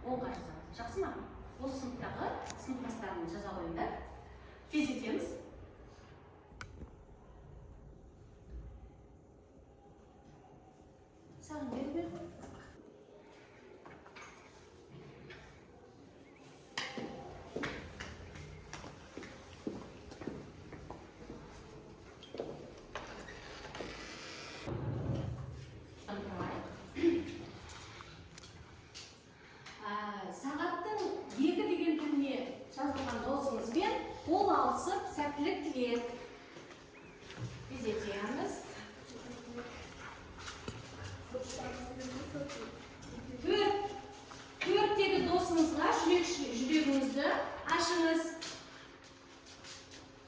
оңға жазады. Жақсы ма? Осы сыныптағы сыныптастарын жаза қойыңдар. Тездетеміз. Саған бер. Сағаттың 2 деген күніне жазылған досыңызбен қол алысып сәттілік тілейік. Тездетеміз. Төрттегі досыңызға жүрегіңізді ашыңыз.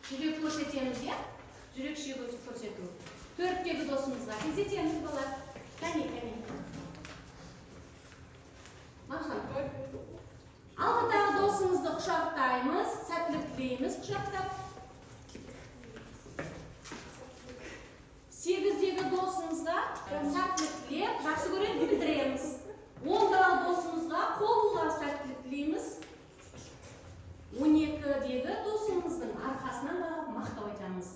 Жүрек көрсетеміз, я? Жүрек шегі көрсету. Төрттегі досыңызға тездетеміз, бала. Кәне. Алдыдағы досыңызды құшақтаймыз, сәттілік тілейміз құшақтап. 8-дегі досыңызға сәттілік тілеп, жақсы көретін білдіреміз. 10-дағы досыңызға қол бұлғап сәттілік тілейміз. 12-дегі досыңыздың арқасынан қалып мақтау айтамыз.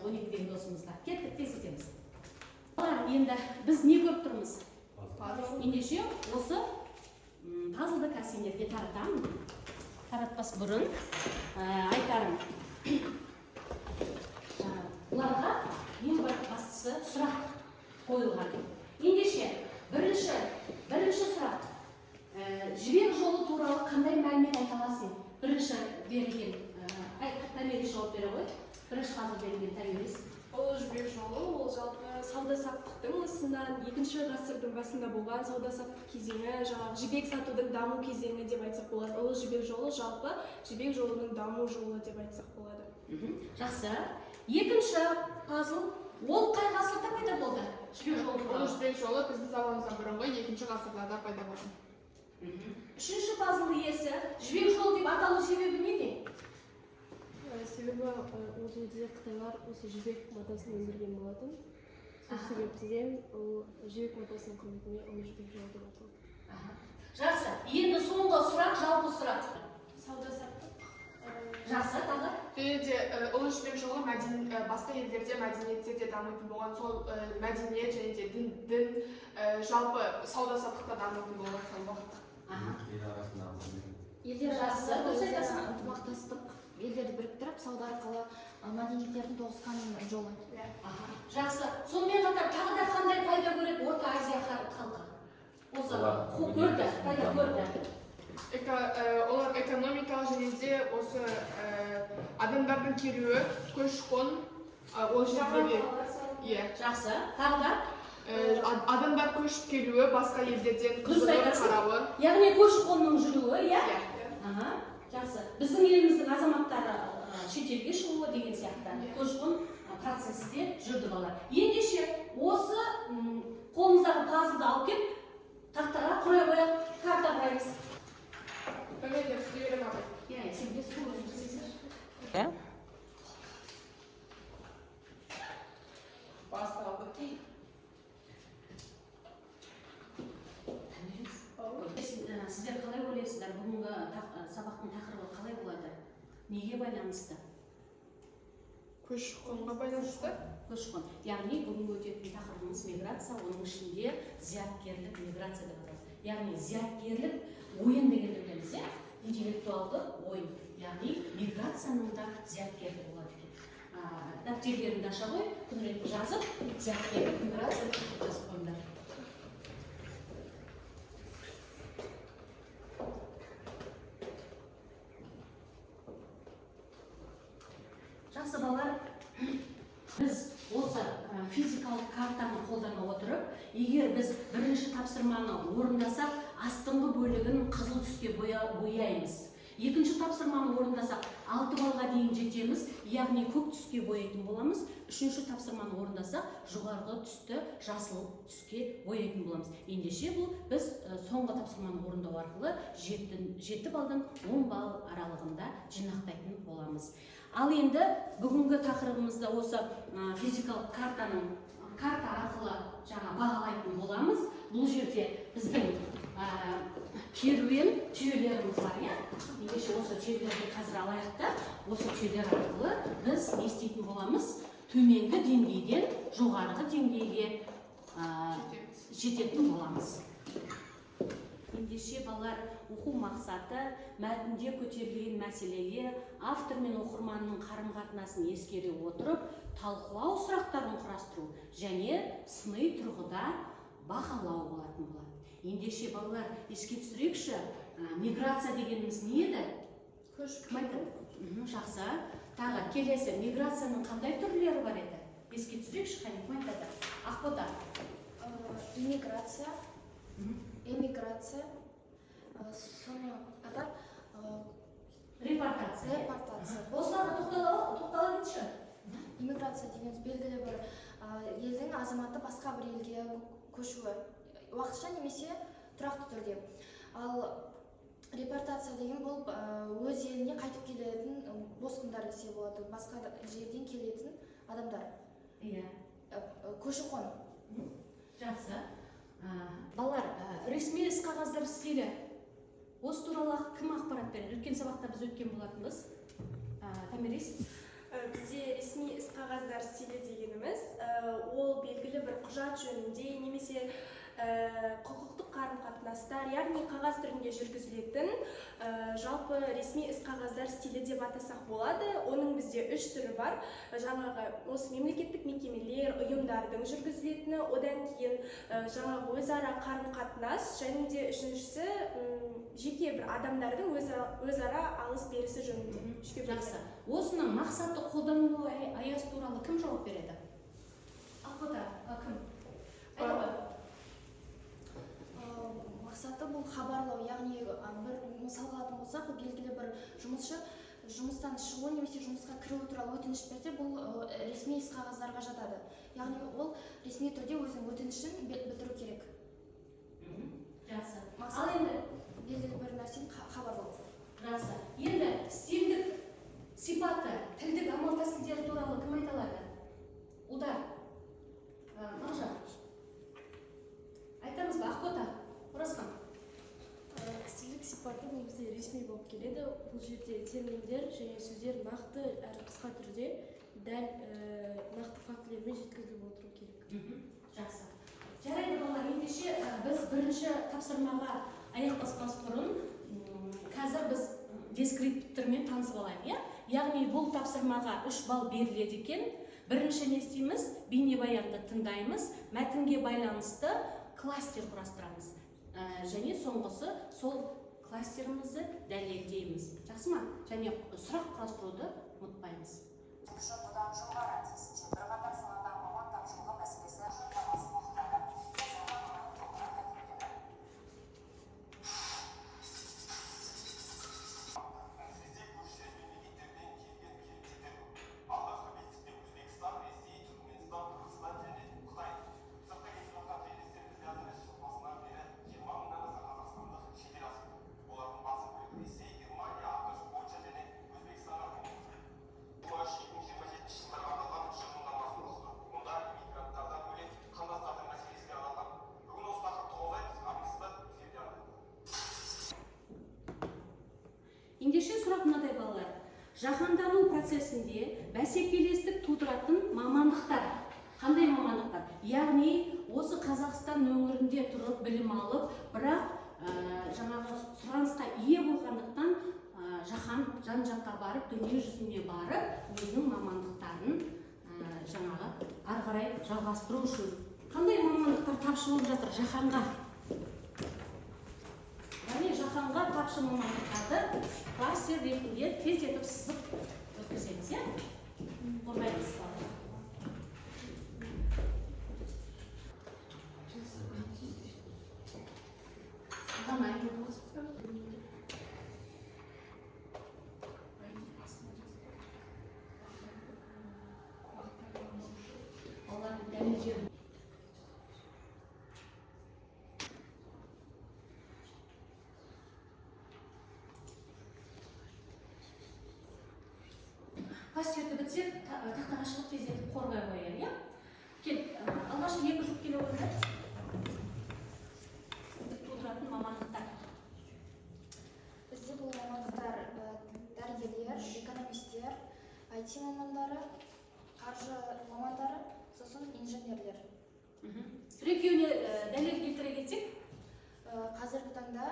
12-дегі досыңызға. Кеттік, тездетеміз. Енді біз не көріп тұрмыз? Ендеше осы пазлды кәсімдерге таратамын. Таратпас бұрын айтарым. Бұларға ең бастысы сұрақ қойылған. Ендеше бірінші сұрақ. Жібек жолы туралы қандай мәлімет айта аласың? Бірінші берілген тәмелес жауап бере ғой. Бірінші пазл берілген тәмелес. Ұлы жібек жолы ол жалпы сауда-саттықтың осынан 2-ші ғасырдың басында болған сауда-саттық кезеңі, жаңағы жібек сатудың даму кезеңі деп айтсақ болады. Ұлы жібек жолы жалпы жібек жолының даму жолы деп айтсақ болады. Жақсы. Екінші пазл, ол қай ғасырда пайда болды? Жібек жолы. Ұлы жібек жолы біздің заманымыздан бұрынғы 2-ші ғасырларда пайда болды. Үшінші пазл иесі, жібек жолы деп аталу себебі неде? Себебі ол жерде Қытайлар осы жібек матасын өндірген болатын. Сол себептен ол жібек матасының құрметіне ұлы жібек жолы деп аталды. Жақсы. Енді соңғы сұрақ, жалпы сұрақ. Сауда-саттық. Жақсы, тағы? Және де ұлы жібек жолы басқа елдерде мәдениеттерде дамитын болған, сол мәдениет және де дін жалпы сауда-саттықта дамитын болған сол уақыт. Елдер Жақсы, арасында дұрыс айтасың. ынтымақтастық, елдерді біріктіріп, сауда арқылы мәдениеттердің тоғысқан жолы. Жақсы. Сонымен қатар тағы да қандай пайда көреді Орта Азия халқы? Осы көрді, пайда көрді. Олар экономикалық және де осы адамдардың келуі, көші-қон ол жерде. Жақсы. Тағы да? Адамдар көшіп келуі, басқа елдерден қызығы қарауы. Яғни көші-қонның жүруі, иә? Жақсы. Біздің еліміздің азаматтары шетелге шығуы деген сияқты көші-қон процесінде жүрді бала. Ендеше осы қолымыздағы пазлды алып келіп, тақтаға құрай қояйық, карта құраймыз. Сен бес қол өзің жасайсың. Басталды. Сіздер қалай ойлайсыздар, бүгінгі сабақтың тақырыбы қалай болады? Неге байланысты? Көші-қонға байланысты. Көші-қон. Яғни бүгінгі өтетін тақырыбымыз миграция, оның ішінде зияткерлік миграция деп аталады. Яғни зияткерлік ойын дегенді білеміз, иә? Интеллектуалды ойын. Яғни миграцияның да зияткерлігі болады екен. Дәптерлеріңді аша қой, күнделікті жазып, зияткерлік миграция жазып қойыңдар. Жақсы балалар, біз осы физикалық картаны қолдана отырып, егер біз бірінші тапсырманы орындасақ, астыңғы бөлігін қызыл түске бояймыз. Екінші тапсырманы орындасақ, 6 балға дейін жетеміз, яғни көк түске бояйтын боламыз. Үшінші тапсырманы орындасақ, жоғарғы түсті жасыл түске бояйтын боламыз. Ендеше бұл біз соңғы тапсырманы орындау арқылы 7 балдан 10 бал аралығында жинақтайтын боламыз. Ал енді бүгінгі тақырыбымызда осы физикалық карта арқылы бағалайтын боламыз. бұл жерде біздің керуен түйелеріміз бар, иә. Ендеше осы түйелерді қазір алайық та, осы түйелер арқылы біз не істейтін боламыз? Төменгі деңгейден жоғарғы деңгейге жететін боламыз. Ендеше балалар, оқу мақсаты мәтінде көтерілген мәселеге автор мен оқырманның қарым-қатынасын ескере отырып, талқылау сұрақтарын құрастыру және сыни тұрғыда бағалау болатын болады. Ендеше балалар, еске түсірейікші, миграция дегеніміз не еді? Кім айтады? Жақсы. Тағы келесі, миграцияның қандай түрлері бар еді? Еске түсірейікші, кім айтады? Ақбота. Иммиграция, эмиграция, соны қатар Репортация. Осыларға тоқтала кетші. Иммиграция дегеніміз белгілі бір елдің азаматы басқа бір елге көшуі, уақытша немесе тұрақты түрде. Ал репортация деген бұл өз еліне қайтып келетін босқындар десе болады, басқа жерден келетін адамдар. Иә. Көші-қон. Жақсы. Балалар, ресми іс қағаздар стилі. Осы туралы кім ақпарат береді? Өткен сабақта біз өткен болатынбыз. Томирис. Бізде ресми іс қағаздар стилі дегеніміз, ол белгілі бір құжат жөнінде немесе құқықтық қарым-қатынастар, яғни қағаз түрінде жүргізілетін жалпы ресми іс қағаздар стилі деп атасақ болады. Оның бізде 3 түрі бар. Жаңағы осы мемлекеттік мекемелер, ұйымдардың жүргізілетіні, одан кейін жаңағы өзара қарым-қатынас және де үшіншісі жеке бір адамдардың өзара алыс-берісі жөнінде. Жақсы. Осының мақсаты қолданылу аясы туралы кім жауап береді? Ақбота, кім? Мақсаты бұл хабарлау, яғни бір мысал алатын болсақ, белгілі бір жұмысшы жұмыстан шығу немесе жұмысқа кіру туралы өтініш берсе, бұл ресми іс қағаздарға жатады. Яғни ол ресми түрде өзінің өтінішін білдіру керек. Жақсы. Мақсат енді белгілі бір нәрсені хабарлау. Жақсы. Енді стильдік сипаты, тілдік амал-тәсілдері туралы кім айта алады? Удар. Маржан. Айтамыз ба, Ақбота? Оразхан. Стильдік сипаты бұл бізде ресми болып келеді. Бұл жерде терминдер және сөздер нақты әрі қысқа түрде дәл нақты фактілермен жеткізіліп отыру керек. Жақсы. Жарайды балалар, ендеше біз бірінші тапсырмаға аяқ баспас бұрын қазір біз дескриптивтермен танысып алайық, яғни бұл тапсырмаға 3 балл беріледі екен. Бірінші не істейміз? Бейнебаянды тыңдаймыз, мәтінге байланысты кластер құрастырамыз. Және соңғысы сол кластерімізді дәлелдейміз. Жақсы ма? Және сұрақ құрастыруды ұмытпаймыз. Бұдан жоғары тиісінше бірқатар салада маман тапшылығы мәселесі жолдамасын оқытады. Ендеше сұрақ мынадай балалар. Жаһандану процесінде бәсекелестік тудыратын мамандықтар. Қандай мамандықтар? Яғни осы Қазақстан өңірінде тұрып білім алып, бірақ жаңағы сұранысқа ие болғандықтан жан-жаққа барып, дүние жүзіне барып, өзінің мамандықтарын жаңағы ары қарай жалғастыру үшін. Қандай мамандықтар тапшы болып жатыр жаһанға? Яғни жаһанға тапшы мамандықтарды кластер ретінде тездетіп сызып өткіземіз, иә? Қорғаймыз. Кластерді бітсек, тақтаға шығып тездетіп қорғай қояйын, иә? Кел, алғашқы екі жұп келе қойды. сосын инженерлер. Бір екеуіне дәлел келтіре кетсек, Қазіргі таңда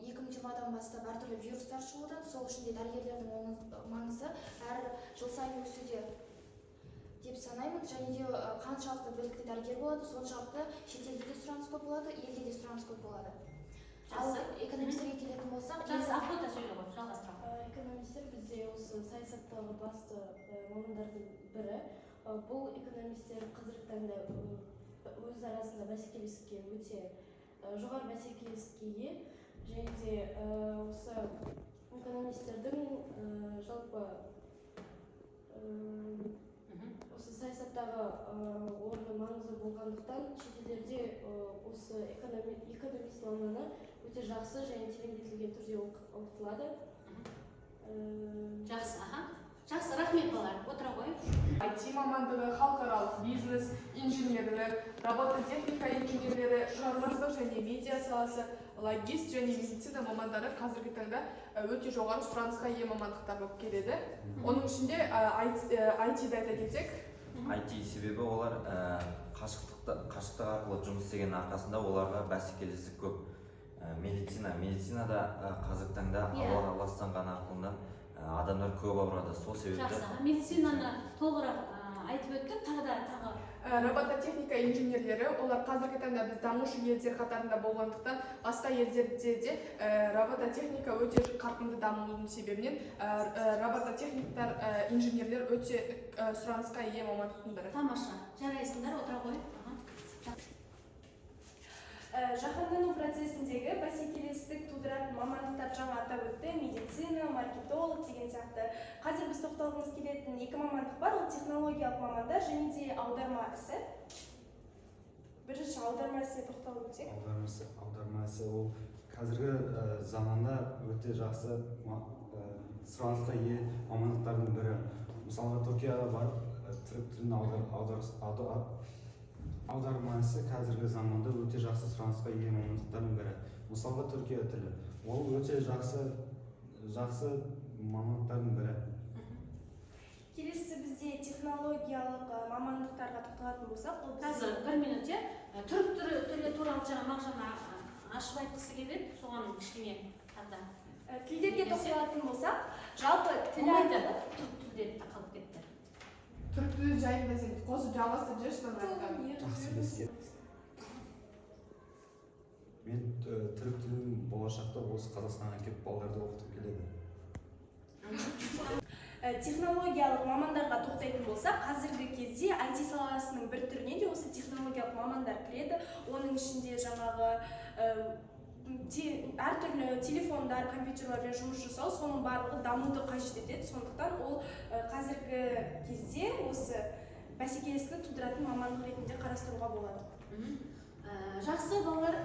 2020-дан бастап әртүрлі вирустар шығуда, сол үшін де дәрігерлердің маңызы әр жыл сайын өсуде деп санаймын. Және де қаншалықты білікті дәрігер болады, соншалықты шетелде де сұраныс көп болады, елде де сұраныс көп болады. Ал экономистерге келетін болсақ, жақсы ақбота сөйлеп ғой, жалғастырамын. Экономистер бізде осы саясаттағы басты мамандардың бірі. Бұл экономистер қазіргі таңда өз арасында бәсекелестікке өте жоғары бәсекелестікке ие. Және де осы экономистердің жалпы осы саясаттағы орны маңызы болғандықтан шетелдерде осы экономист маманы өте жақсы және тереңдетілген түрде оқытылады. Жақсы, жақсы, рахмет балалар, отыра қойып. IT мамандығы, халықаралық бизнес, инженерлік, робототехника инженерлері, шығармашылық және медиа саласы, логист және медицина мамандары қазіргі таңда өте жоғары сұранысқа ие мамандықтар болып келеді. Оның ішінде IT-ді айта кетсек, IT себебі олар қашықтық арқылы жұмыс істеген арқасында оларға бәсекелестік көп. Медицинада қазіргі таңда ауа ластанған арқылынан адамдар көп ауырады. Сол себепті Жақсы, медицинаны толығырақ айтып өттік, тағы робототехника инженерлері, олар қазіргі таңда біз дамушы елдер қатарында болғандықтан, басқа елдерде де робототехника өте қарқынды дамудың себебінен робототехниктар, инженерлер өте сұранысқа ие мамандықтың бірі. тамаша. Жарайсыңдар, отыра қойып. Жаһандану процесіндегі бәсекелестік тудыратын мамандықтар жаңа атап өтті, медицина, маркетолог деген сияқты. Қазір біз тоқталғымыз келетін екі мамандық бар, ол технологиялық мамандар және де аударма ісі. Бірінші аударма ісіне тоқталып өтсек. Аударма ісі ол қазіргі заманда өте жақсы сұранысқа ие мамандықтардың бірі. Мысалға Түркияға барып түрік тілін аударма ісі қазіргі заманда өте жақсы сұранысқа ие мамандықтардың бірі. Мысалға Түркия тілі, ол өте жақсы мамандықтардың бірі. Келесі бізде технологиялық мамандықтарға тоқталатын болсақ, ол Қазір бір минут, түрік тілі туралы жаңа мағжан ашып айтқысы келеді, соған кішкене тілдерге тоқталатын болсақ, жалпы тіл арқылы түрік тілдері тақалып кетті. түрік тілі жайында сен қосып жалғастырып жүрші. Жақсы бізге. Мен түрік тілін болашақта осы Қазақстанға келіп балаларды оқытып келеді. Технологиялық мамандарға тоқтайтын болсақ, қазіргі кезде IT саласының бір түріне де осы технологиялық мамандар кіреді. Оның ішінде жаңағы әртүрлі телефондар, компьютерлермен жұмыс жасау, соның барлығы дамуды қажет етеді. Сондықтан ол қазіргі кезде осы бәсекелестікті тудыратын мамандық ретінде қарастыруға болады. Жақсы, балалар,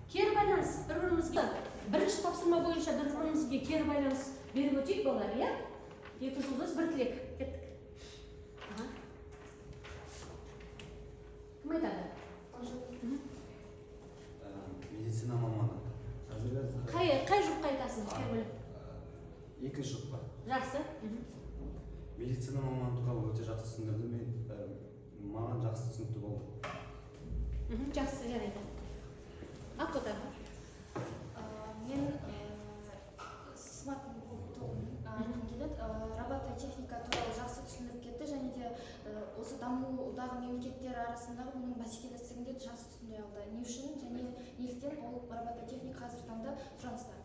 кері байланыс бір-бірімізге, бірінші тапсырма бойынша бір-бірімізге кері байланыс беріп өтейік, балалар, иә? Екі жұлдыз, бір тілек. Кеттік. Кім айтады? Медицина маманы. Қай жұпқа айтасың? Екінші жұпқа. Жақсы. Медицина маманы туралы өте жақсы түсіндірді, маған жақсы түсінікті болды. Жақсы, жарайды. Ақбота. Мен смарт айтқым келеді, робототехника туралы жақсы түсіндіріп кетті, және де осы дамудағы мемлекеттер арасындағы оның бәсекелестігін де жақсы түсіндіре алды. Не үшін және неліктен ол робототехника қазіргі таңда сұраныста.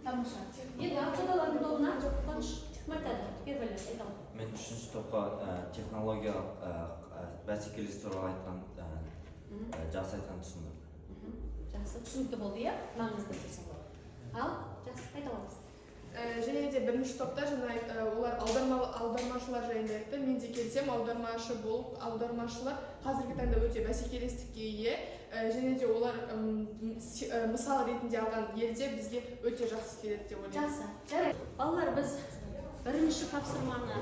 Тамаша. Енді ақботалардың тобына қоныш кім айтады? Первый айтамын. мен үшінші топқа технологиялық бәсекелестік туралы айтқан жақсы айтқан түсіндім. Жақсы, түсінікті болды, иә? Маңызды дейсің ғой. Ал, жақсы, айта аламыз. Және де бірінші топта олар аудармашылар жайында айтты. Мен де келсем, аудармашы болып, аудармашылар қазіргі таңда өте бәсекелестікке ие. Және де олар мысал ретінде алған елде бізге өте жақсы келеді деп ойлаймын. Жақсы, жарайды. Балалар, біз бірінші тапсырманы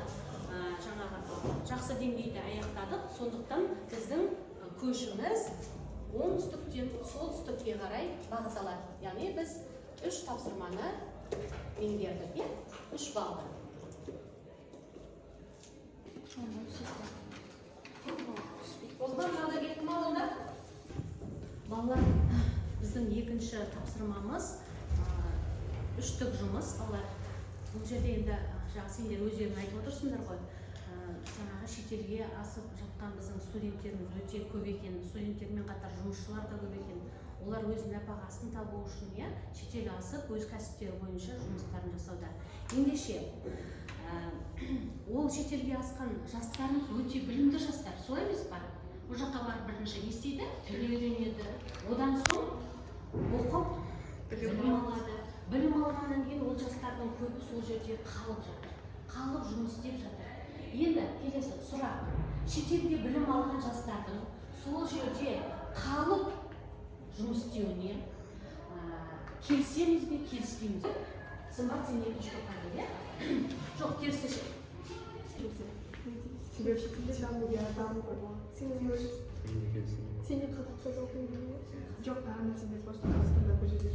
жақсы деңгейде аяқтадық. Сондықтан біздің көшіміз оңтүстіктен солтүстікке қарай бағытталады. Яғни біз 3 тапсырманы меңгердік, 3 балл. Озған жолда кеттім ауылда. Балалар, біздің екінші тапсырмамыз үштік жұмыс. Балалар, бұл жерде енді сендер өздерің айтып отырсыңдар ғой. Жаңағы шетелге асып жатқан біздің студенттеріміз өте көп екен, студенттермен қатар жұмысшылар да көп екен. Олар өз нәпақасын табу үшін шетел асып, өз кәсіптері бойынша жұмыстарын жасауда. Ендеше, ол шетелге асқан жастарымыз өте білімді жастар, солай емес па? Ол жаққа барып бірінші естиді, тіл үйренеді, одан соң оқып, білім алады. Білім алғаннан кейін ол жастардың көбі сол жерде қалып жатыр, қалып жұмыс істеп жатыр. Енді келесі сұрақ, шетелде білім алған жастардың сол жерде қалып жұмыс істеуіне келісеміз бе, келіспейміз бе? Сымбат, сен екінші топқа кел, иә? Жоқ, керісінше. Себебі шетелде дамуға сен не қазақша оқуың келмей? Жоқ, бәрі нәрседе просто қазақстанда бұл жерде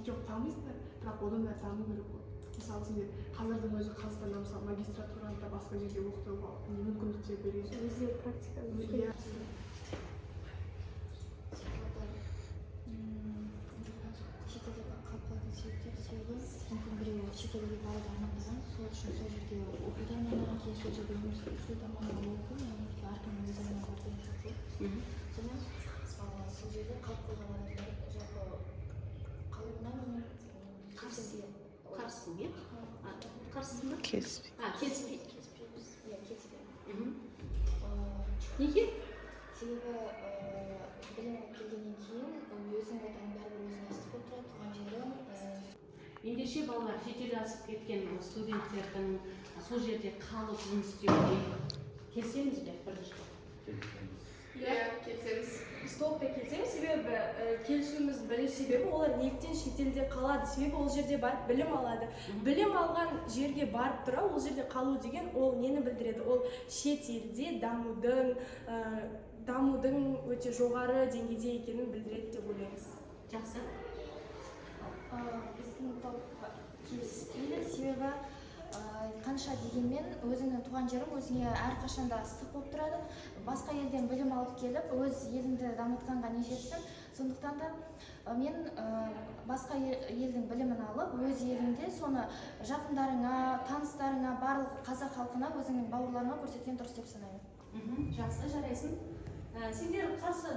жоқ дамисыңдар, бірақ одан да даму керек қой. Мысалы сендер қазірдің өзі Қазақстанда мысалы магистратурада басқа жерде оқытуға мүмкіндіктер береді. Өздері практика. Шетелде қалып қалатын себебі мүмкін біреуі шетелге баруды армандаған, сол үшін сол жерде оқуды армандаған, кейін сол жерде өмір сүруді армандаған мүмкін, яғни әркімнің өз арманы бар деген сияқты. Сонымен сол жерде қалып қойған адамдар жалпы қалуына мен қарсысың, иә? Қарсысың ба? Келіспеймін. Неге? Себебі білім алып келгеннен кейін өзің отаның бәрібір өзіне ыстық болып тұрады, туған жерің. Ендеше балалар, шетелге асып кеткен студенттердің сол жерде қалып жұмыс істеуіне келісеміз бе бірінші? Иә, келісеміз. Біз толықтай келісеміз, себебі келісуіміз бірінші себебі олар неліктен шетелде қалады, себебі ол жерде барып білім алады. Білім алған жерге барып тұра, ол жерде қалу деген ол нені білдіреді? Ол шетелде дамудың өте жоғары деңгейде екенін білдіреді деп ойлаймыз. Жақсы. Біздің топ келіспейді, себебі қанша дегенмен өзіңнің туған жерің өзіңе әрқашанда ыстық болып тұрады. Басқа елден білім алып келіп, өз еліңді дамытқанға не жетсін. Сондықтан да мен басқа елдің білімін алып, өз еліңде соны жақындарыңа, таныстарыңа, барлық қазақ халқына, өзіңнің бауырларыңа көрсеткен дұрыс деп санаймын. Жақсы, жарайсың. Сендер қарсы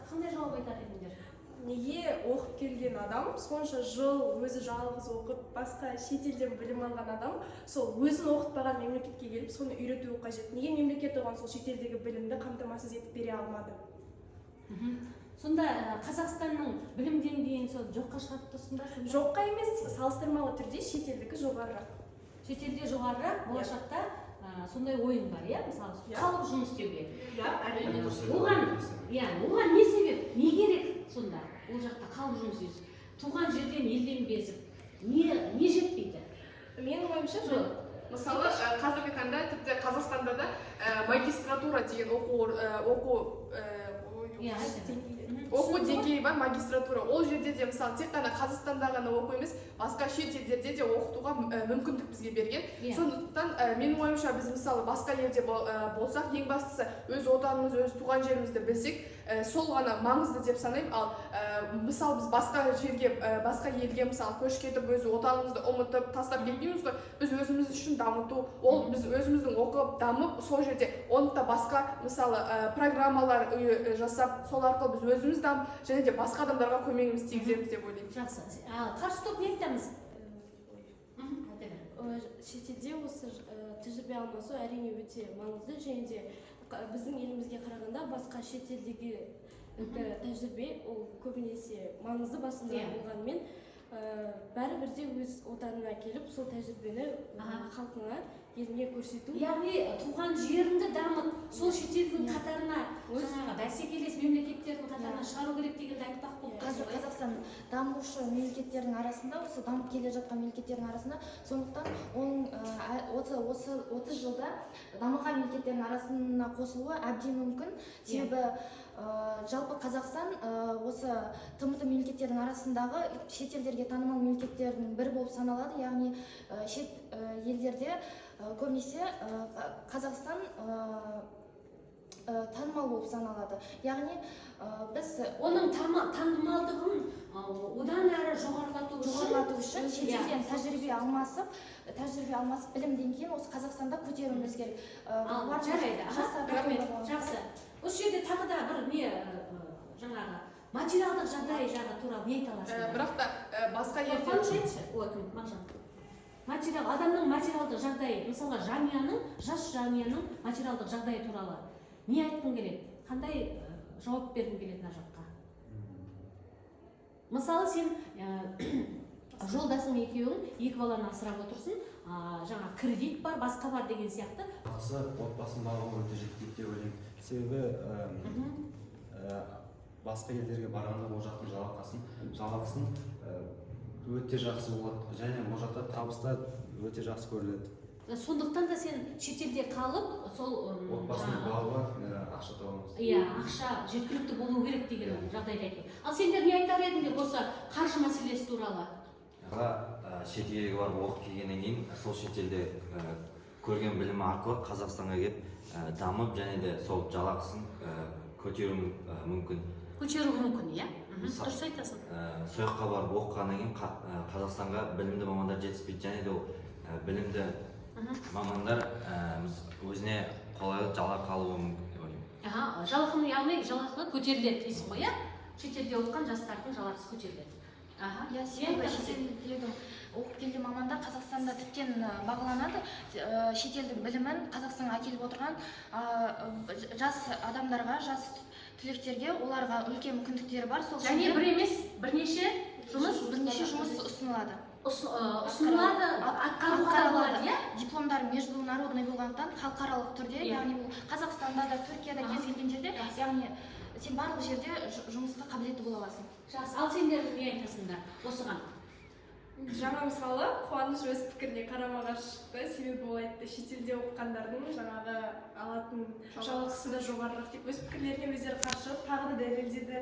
қандай жауап айтар едіңдер? Неге оқып келген адам, сонша жыл өзі жалғыз оқып, басқа шетелден білім алған адам, сол өзін оқытпаған мемлекетке келіп, соны үйретуі қажет. Неге мемлекет оған сол шетелдегі білімді қамтамасыз етіп бере алмады? Сонда Қазақстанның білім деңгейін сол жоққа шығарып тұрсыңдар? Жоққа емес, салыстырмалы түрде шетелдікі жоғарырақ. Шетелде жоғарырақ, болашақта сондай ойын бар, иә? Мысалы, қалып жұмыс істеуге. Оған не себеп? Не керек сонда? Ол жақта қалып жұмыс істеу. Туған жерден елден безіп, не жетпейді? Менің ойымша, Мысалы, қазіргі таңда тіпті Қазақстанда да магистратура деген оқу деңгейі бар, магистратура. Ол жерде де мысалы тек қана Қазақстанда ғана оқу емес, басқа шет елдерде де оқытуға мүмкіндік бізге берген. Сондықтан менің ойымша біз мысалы басқа елде болсақ, ең бастысы өз отанымыз, өз туған жерімізді білсек, сол ғана маңызды деп санаймын. Ал мысалы біз басқа жерге, басқа елге мысалы көшіп кетіп, өз отанымызды ұмытып, тастап кетпейміз ғой. Біз өзіміз үшін дамыту, ол біз өзіміздің оқып, дамып, сол жерде оны да басқа мысалы программалар жасап, сол арқылы біз өзіміз дамып, және де басқа адамдарға көмегіміз тигіземіз деп ойлаймын. Жақсы. Қарсы топ не айтамыз? Шетелде осы тәжірибе алмасу әрине өте маңызды, және де біздің елімізге қарағанда басқа шетелдегі тәжірибе ол көбінесе маңызды басында болғанымен бәрібір де өз отанына келіп сол тәжірибені халқына, еліне көрсету. Яғни туған жеріңді дамыт, сол шетелдің қатарына, бәсекелес мемлекеттердің қатарына шығару керек дегенді айтпақ болып. Қазір Қазақстан дамушы мемлекеттердің арасында, осы дамып келе жатқан мемлекеттердің арасында, сондықтан оның 30 жылда дамыған мемлекеттердің арасына қосылуы әбден мүмкін. Себебі жалпы Қазақстан осы ТМТ мемлекеттердің арасындағы шетелдерге танымал мемлекеттердің бірі болып саналады. Яғни шет елдерде көбінесе Қазақстан танымал болып саналады. Яғни біз оның танымалдығын одан әрі жоғарылату үшін шетелден тәжірибе алмасып білім деңгейін осы Қазақстанда көтеруіміз керек. Жарайды, жақсы. Осы жерде тағы да бір не жаңағы материалдық жағдай туралы не айта аласың? Бірақ та басқа материал, адамның материалдық жағдайы, мысалға жас жанұяның материалдық жағдайы туралы не айтқың келеді? Қандай жауап бергің келеді мына жаққа? Мысалы сен жолдасың екеуің, екі баланы асырап отырсың, жаңа кредит бар, басқа бар деген сияқты. Жақсы отбасын бағу өте жеткілікті деп ойлаймын. Себебі басқа елдерге барғанда ол жақтың жалақысын өте жақсы болады және ол жақта табыс та өте жақсы көріледі. Сондықтан да сен шетелде қалып, сол отбасын бағуға ақша табамыз. Иә, ақша жеткілікті болу керек деген жағдайда айтты. Ал сендер не айтар едіңдер осы қаржы мәселесі туралы? Шетелге барып оқып келгеннен кейін сол шетелде көрген білімі арқылы Қазақстанға келіп дамып және де сол жалақысын көтеру мүмкін. Көтеру мүмкін, иә? Дұрыс айтасың. Сол жаққа барып оқығаннан кейін Қазақстанға білімді мамандар жетіспейді және де білімді мамандар өзіне қолайлы жалақы алуы мүмкін деп ойлаймын. Жалақыны, яғни жалақы көтеріледі дейсің ғой, иә? Шетелде оқыған жастардың жалақысы көтеріледі. Иә, себебі шетелдегі оқып келген мамандар Қазақстанда тіптен бағаланады. Шетелдің білімін Қазақстанға әкеліп отырған жас адамдарға, жас түлектерге оларға үлкен мүмкіндіктері бар. Және бір емес, бірнеше жұмыс ұсынылады. Ұсынылады, атқарылады, иә? Дипломдар международный болғандықтан халықаралық түрде, яғни Қазақстанда да, Түркияда кез келген жерде, яғни сен барлық жерде жұмысқа қабілетті бола аласың. Жақсы, ал сендер не айтасыңдар осыған? Жаңа мысалы Қуаныш өз пікіріне қарама-қарсы шықты, себебі ол айтты шетелде оқығандардың жаңағы алатын жалақысы да жоғарырақ деп өз пікірлеріне өздері қарсы тағы да дәлелдеді.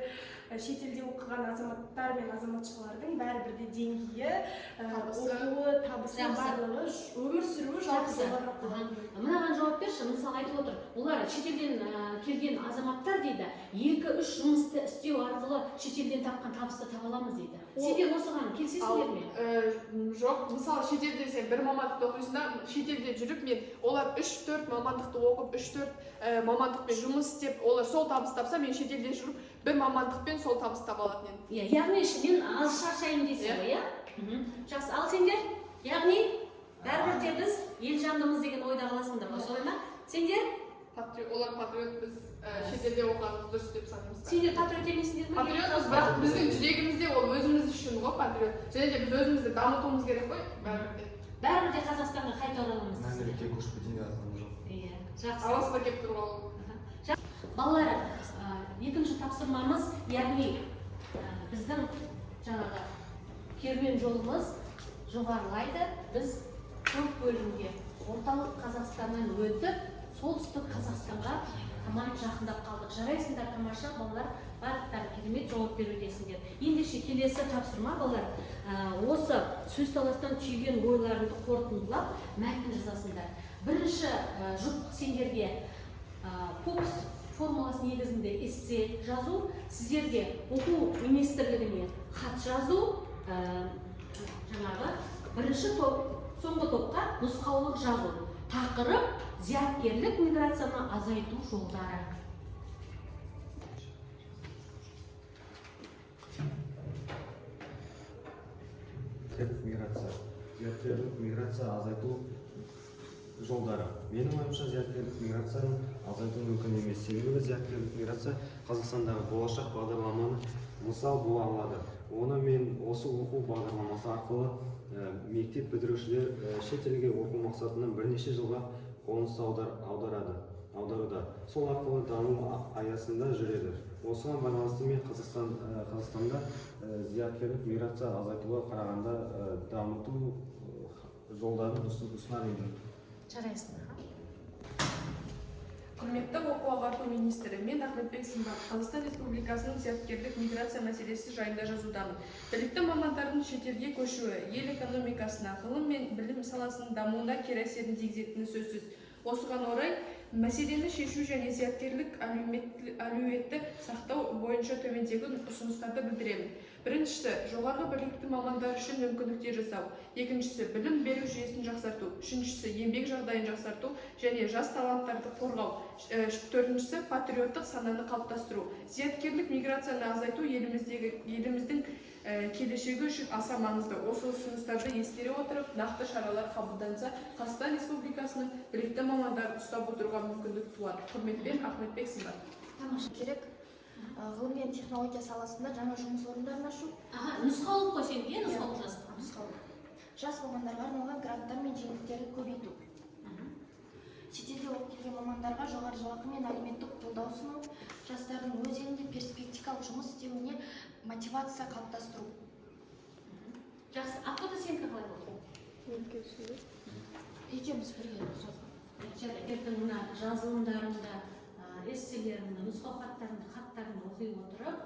Шетелде оқыған азаматтар мен азаматшалардың бәрібір де деңгейі, оқуы, табысы, барлығы, өмір сүруі жалақысы жоғарырақ болады. Мынаған жауап берші, мысалы айтып отыр, олар шетелден келген азаматтар дейді, 2-3 жұмысты істеу арқылы шетелден тапқан табысты таба аламыз дейді. Сендер осыған келісесіңдер ме? Жоқ, мысалы шетелде сен бір мамандықты оқисың да, шетелде жүріп мен олар 3-4 мамандықты оқып, 3-4 мамандықпен жұмыс істеп, олар сол табыс тапса, мен шетелде жүріп бір мамандықпен сол табыс таба алатын едім. Яғни мен аз шаршайын дейсің ғой, иә? Жақсы, ал сендер, яғни бәрібір де біз ел жандымыз деген ойда қаласыңдар ғой, солай ма? Сендер? Олар патриот, біз шетелде оқығанымыз дұрыс деп санаймыз. Сендер патриот емессіңдер ме? Патриотпыз, бірақ біздің жүрегімізде ол өзіміз үшін ғой патриот. Және де біз өзімізді дамытуымыз керек қой, бәрібір де. Бәрібір де Қазақстанға қайта ораламыз. Мәңгілікке көшіп кетейін деп жатқан жоқ. Иә, жақсы. Аласында келіп тұрып алу. Балалар, екінші тапсырмамыз, яғни біздің жаңағы керуен жолымыз жоғарылайды. Біз көп бөлімге орталық Қазақстаннан өтіп, солтүстік Қазақстанға таман жақындап қалдық. Жарайсыңдар, тамаша балалар, барлықтары керемет жауап берудесіңдер. Ендеше келесі тапсырма балалар, осы сөз таластан түйген ойларыңды қорытындылап, мәтін жазасыңдар. Бірінші жұп сендерге POPS формуласы негізінде эссе жазу, сіздерге оқу министрлігіне хат жазу, жаңағы бірінші топ, соңғы топқа нұсқаулық жазу. Тақырып зияткерлік миграцияны азайту жолдары. Зияткерлік миграция азайту жолдары. Менің ойымша зияткерлік миграцияны азайту мүмкін емес. Себебі зияткерлік миграция Қазақстандағы болашақ бағдарламаны мысал бола алады. Оны мен осы оқу бағдарламасы арқылы мектеп бітірушілер шетелге оқу мақсатынан бірнеше жылға қоныс аударуда. Сол арқылы даму аясында жүреді. Осыған байланысты мен Қазақстанда зияткерлік миграция азайтуға қарағанда дамыту жолдарын ұсынар едім. Жарайсың. Құрметті оқу ағарту министрі, мен Ахметбек Сымбат, Қазақстан Республикасының зияткерлік миграция мәселесі жайында жазудамын. Білікті мамандардың шетелге көшуі ел экономикасына, ғылым мен білім саласының дамуына кері әсерін тигізетіні сөзсіз. Осыған орай мәселені шешу және зияткерлік әлеуетті сақтау бойынша төмендегі ұсыныстарды білдіремін. Біріншісі, жоғарғы білікті мамандар үшін мүмкіндіктер жасау. Екіншісі, білім беру жүйесін жақсарту. Үшіншісі, еңбек жағдайын жақсарту және жас таланттарды қорғау. Төртіншісі, патриоттық сананы қалыптастыру. Зияткерлік миграцияны азайту еліміздің келешегі үшін аса маңызды. Осы ұсыныстарды ескере отырып, нақты шаралар қабылданса, Қазақстан Республикасының білікті мамандарын ұстап отыруға мүмкіндік туады. Құрметпен, Ахметбек Сымбат. Тамаша керек. Ғылым мен технология саласында жаңа жұмыс орындарын ашу. Нұсқаулық қой сенде, нұсқаулық жазып. Нұсқаулық. Жас мамандарға арналған гранттар мен жеңілдіктерді көбейту. Шетелде оқып келген мамандарға жоғары жалақы мен әлеуметтік қолдау ұсыну, жастардың өз елінде перспективалық жұмыс істеуіне мотивация қалыптастыру. Жақсы, ақылды сенікі қалай болды? Екеуміз бірге Жарайды, ертең мына жазылымдарыңды, эсселеріңді, нұсқау хаттарыңды оқи отырып,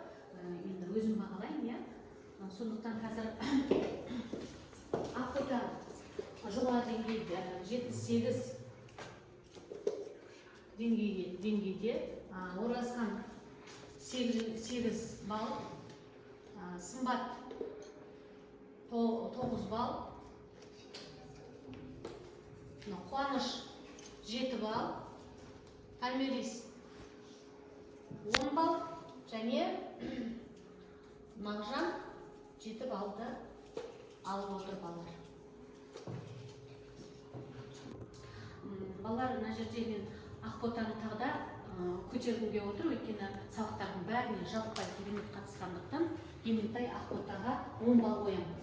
енді өзім бағалаймын, иә. Сондықтан қазір ақылдан жоғары деңгейде 7-8 деңгейде Оразхан 8 балл, Сымбат 9 балл, Қуаныш 7 балл, Таймерис 10 балл және Мағжан 7 баллды алып отыр балалар. Балалар, мына жерде мен Ақботаны тағда көтергенге отыр, өйткені сабақтардың бәріне жаппай керемет қатысқандықтан Ементай Ақботаға 10 балл қоямын.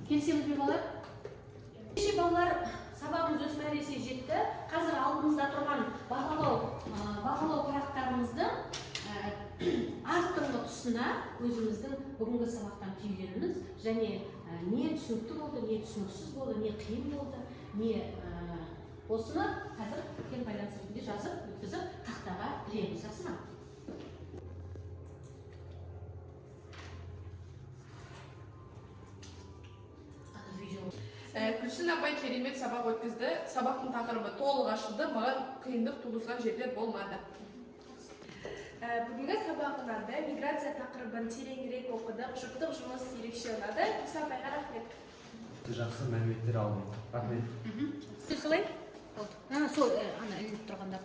Келісеміз бе балалар? Балалар, сабағымыз өз мәресіне жетті. Қазір алдымызда тұрған бағалау парақтарымызды артыңғы тұсына өзіміздің бүгінгі сабақтан түйгеніміз және не түсінікті болды, не түсініксіз болды, не қиын болды, не осыны қазір үлкен байланыс ретінде жазып, өткізіп, тақтаға ілеміз. Жақсы ма? Күлсін апай керемет сабақ өткізді. Сабақтың тақырыбы толық ашылды, маған қиындық туғызған жерлер болмады. Бүгінгі сабағынан да миграция тақырыбын тереңірек оқыдық, жұптық жұмыс ерекше ұнады. Күлсін апайға рахмет. Жақсы мәліметтер алдым. Рахмет. Сіз солай? Сол, ана ілініп тұрғандар.